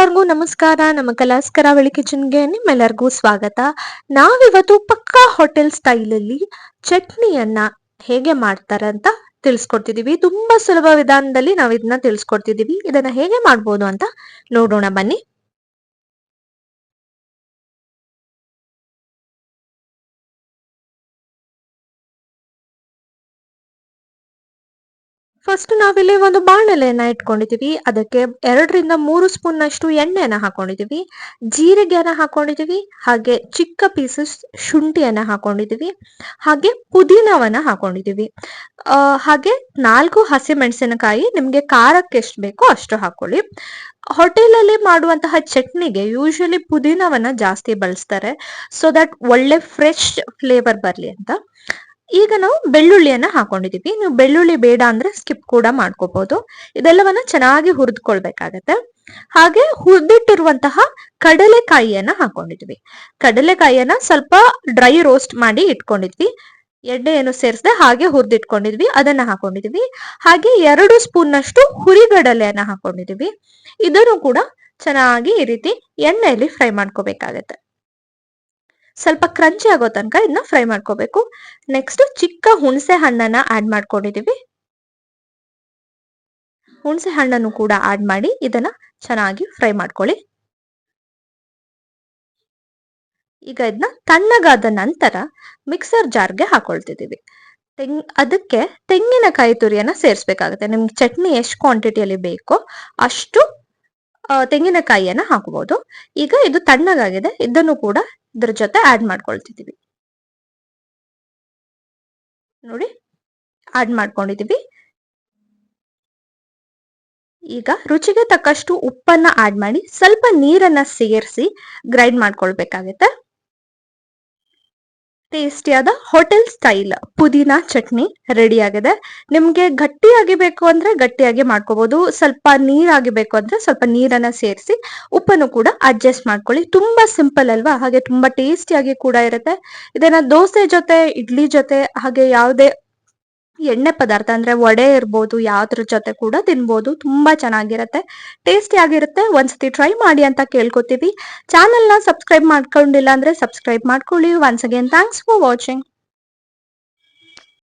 ಎಲ್ಲರಿಗೂ ನಮಸ್ಕಾರ. ನಮ್ಮ ಕಲಾಸ್ ಕರಾವಳಿ ಕಿಚನ್ಗೆ ನಿಮ್ಮೆಲ್ಲರಿಗೂ ಸ್ವಾಗತ. ನಾವಿವತ್ತು ಪಕ್ಕಾ ಹೋಟೆಲ್ ಸ್ಟೈಲಲ್ಲಿ ಚಟ್ನಿಯನ್ನ ಹೇಗೆ ಮಾಡ್ತಾರೆ ಅಂತ ತಿಳಿಸ್ಕೊಡ್ತಿದೀವಿ. ತುಂಬಾ ಸುಲಭ ವಿಧಾನದಲ್ಲಿ ನಾವು ಇದನ್ನ ತಿಳಿಸ್ಕೊಡ್ತಿದೀವಿ. ಇದನ್ನ ಹೇಗೆ ಮಾಡ್ಬೋದು ಅಂತ ನೋಡೋಣ ಬನ್ನಿ. ಫಸ್ಟ್ ನಾವಿಲ್ಲಿ ಒಂದು ಬಾಣಲೆಯನ್ನ ಇಟ್ಕೊಂಡಿದೀವಿ. ಅದಕ್ಕೆ 2 ರಿಂದ 3 ಸ್ಪೂನ್ ನಷ್ಟು ಎಣ್ಣೆಯನ್ನ ಹಾಕೊಂಡಿದೀವಿ. ಜೀರಿಗೆಯನ್ನ ಹಾಕೊಂಡಿದೀವಿ. ಹಾಗೆ ಚಿಕ್ಕ ಪೀಸಸ್ ಶುಂಠಿಯನ್ನ ಹಾಕೊಂಡಿದೀವಿ. ಹಾಗೆ ಪುದೀನವನ್ನ ಹಾಕೊಂಡಿದೀವಿ. ಹಾಗೆ 4 ಹಸಿಮೆಣಸಿನಕಾಯಿ. ನಿಮ್ಗೆ ಖಾರಕ್ಕೆ ಎಷ್ಟು ಬೇಕೋ ಅಷ್ಟು ಹಾಕೊಳ್ಳಿ. ಹೋಟೆಲಲ್ಲಿ ಮಾಡುವಂತಹ ಚಟ್ನಿಗೆ ಯೂಶಲಿ ಪುದೀನವನ್ನ ಜಾಸ್ತಿ ಬಳಸ್ತಾರೆ, ಸೊ ದಟ್ ಒಳ್ಳೆ ಫ್ರೆಶ್ ಫ್ಲೇವರ್ ಬರ್ಲಿ ಅಂತ. ಈಗ ನಾವು ಬೆಳ್ಳುಳ್ಳಿಯನ್ನ ಹಾಕೊಂಡಿದೀವಿ. ನೀವು ಬೆಳ್ಳುಳ್ಳಿ ಬೇಡ ಅಂದ್ರೆ ಸ್ಕಿಪ್ ಕೂಡ ಮಾಡ್ಕೋಬಹುದು. ಇದೆಲ್ಲವನ್ನ ಚೆನ್ನಾಗಿ ಹುರಿದ್ಕೊಳ್ಬೇಕಾಗತ್ತೆ. ಹಾಗೆ ಹುರಿದಿಟ್ಟಿರುವಂತಹ ಕಡಲೆಕಾಯಿಯನ್ನ ಹಾಕೊಂಡಿದ್ವಿ. ಕಡಲೆಕಾಯಿಯನ್ನ ಸ್ವಲ್ಪ ಡ್ರೈ ರೋಸ್ಟ್ ಮಾಡಿ ಇಟ್ಕೊಂಡಿದ್ವಿ. ಎಣ್ಣೆಯನ್ನು ಸೇರಿಸದೆ ಹಾಗೆ ಹುರಿದಿಟ್ಕೊಂಡಿದ್ವಿ, ಅದನ್ನ ಹಾಕೊಂಡಿದ್ವಿ. ಹಾಗೆ 2 ಸ್ಪೂನ್ ನಷ್ಟು ಹುರಿಗಡಲೆಯನ್ನ ಹಾಕೊಂಡಿದ್ವಿ. ಇದನ್ನು ಕೂಡ ಚೆನ್ನಾಗಿ ಈ ರೀತಿ ಎಣ್ಣೆಯಲ್ಲಿ ಫ್ರೈ ಮಾಡ್ಕೋಬೇಕಾಗತ್ತೆ. ಸ್ವಲ್ಪ ಕ್ರಂಚಿ ಆಗೋ ತನಕ ಇದನ್ನ ಫ್ರೈ ಮಾಡ್ಕೋಬೇಕು. ನೆಕ್ಸ್ಟ್ ಚಿಕ್ಕ ಹುಣಸೆ ಹಣ್ಣನ್ನ ಆಡ್ ಮಾಡ್ಕೊಂಡಿದೀವಿ. ಹುಣಸೆ ಹಣ್ಣನ್ನು ಕೂಡ ಆಡ್ ಮಾಡಿ ಇದನ್ನ ಚೆನ್ನಾಗಿ ಫ್ರೈ ಮಾಡ್ಕೊಳ್ಳಿ. ಈಗ ಇದನ್ನ ತಣ್ಣಗಾದ ನಂತರ ಮಿಕ್ಸರ್ ಜಾರ್ಗೆ ಹಾಕೊಳ್ತಿದೀವಿ. ಅದಕ್ಕೆ ತೆಂಗಿನಕಾಯಿ ತುರಿಯನ್ನ ಸೇರಿಸಬೇಕಾಗುತ್ತೆ. ನಿಮ್ಗೆ ಚಟ್ನಿ ಎಷ್ಟು ಕ್ವಾಂಟಿಟಿಯಲ್ಲಿ ಬೇಕೋ ಅಷ್ಟು ತೆಂಗಿನಕಾಯಿಯನ್ನ ಹಾಕಬಹುದು. ಈಗ ಇದು ತಣ್ಣಗಾಗಿದೆ, ಇದನ್ನು ಕೂಡ ಇದ್ರ ಜೊತೆ ಆಡ್ ಮಾಡ್ಕೊಳ್ತಿದೀವಿ. ನೋಡಿ, ಆಡ್ ಮಾಡ್ಕೊಂಡಿದೀವಿ. ಈಗ ರುಚಿಗೆ ತಕ್ಕಷ್ಟು ಉಪ್ಪನ್ನ ಆಡ್ ಮಾಡಿ ಸ್ವಲ್ಪ ನೀರನ್ನ ಸೇರಿಸಿ ಗ್ರೈಂಡ್ ಮಾಡ್ಕೊಳ್ಬೇಕಾಗತ್ತೆ. ಟೇಸ್ಟಿಯಾದ ಹೋಟೆಲ್ ಸ್ಟೈಲ್ ಪುದೀನ ಚಟ್ನಿ ರೆಡಿ ಆಗಿದೆ. ನಿಮ್ಗೆ ಗಟ್ಟಿಯಾಗಿ ಬೇಕು ಅಂದ್ರೆ ಗಟ್ಟಿಯಾಗಿ ಮಾಡ್ಕೋಬಹುದು. ಸ್ವಲ್ಪ ನೀರಾಗಿ ಬೇಕು ಅಂದ್ರೆ ಸ್ವಲ್ಪ ನೀರನ್ನ ಸೇರಿಸಿ ಉಪ್ಪನ್ನು ಕೂಡ ಅಡ್ಜಸ್ಟ್ ಮಾಡ್ಕೊಳ್ಳಿ. ತುಂಬಾ ಸಿಂಪಲ್ ಅಲ್ವಾ, ಹಾಗೆ ತುಂಬಾ ಟೇಸ್ಟಿಯಾಗಿ ಕೂಡ ಇರುತ್ತೆ. ಇದನ್ನ ದೋಸೆ ಜೊತೆ, ಇಡ್ಲಿ ಜೊತೆ, ಹಾಗೆ ಯಾವುದೇ ಎಣ್ಣೆ ಪದಾರ್ಥ ಅಂದ್ರೆ ವಡೆ ಇರ್ಬೋದು, ಯಾವ್ದ್ರ ಜೊತೆ ಕೂಡ ತಿನ್ಬೋದು. ತುಂಬಾ ಚೆನ್ನಾಗಿರುತ್ತೆ, ಟೇಸ್ಟಿ ಆಗಿರುತ್ತೆ. ಒಂದ್ಸತಿ ಟ್ರೈ ಮಾಡಿ ಅಂತ ಕೇಳ್ಕೊತೀವಿ. ಚಾನೆಲ್ ನ ಸಬ್ಸ್ಕ್ರೈಬ್ ಮಾಡ್ಕೊಂಡಿಲ್ಲ ಅಂದ್ರೆ ಸಬ್ಸ್ಕ್ರೈಬ್ ಮಾಡ್ಕೊಳ್ಳಿ. Once again thanks for watching.